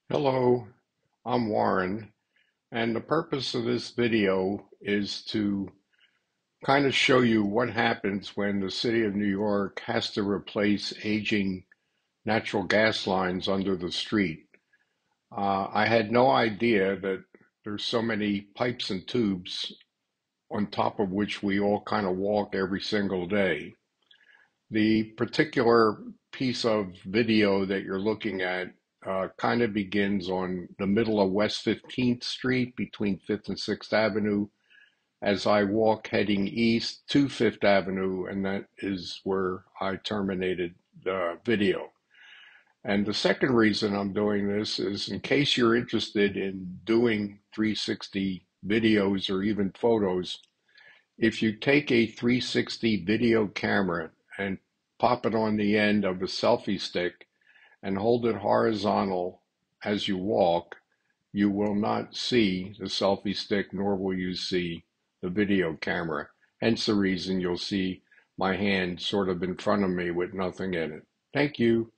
Hello, I'm Warren, and the purpose of this video is to kind of show you what happens when the city of New York has to replace aging natural gas lines under the street. I had no idea that there's so many pipes and tubes on top of which we all kind of walk every single day. The particular piece of video that you're looking at kind of begins on the middle of West 15th Street between 5th and 6th Avenue as I walk heading east to 5th Avenue, and that is where I terminated the video. And the second reason I'm doing this is in case you're interested in doing 360 videos or even photos, if you take a 360 video camera and pop it on the end of a selfie stick and hold it horizontal as you walk, you will not see the selfie stick, nor will you see the video camera. Hence the reason you'll see my hand sort of in front of me with nothing in it. Thank you.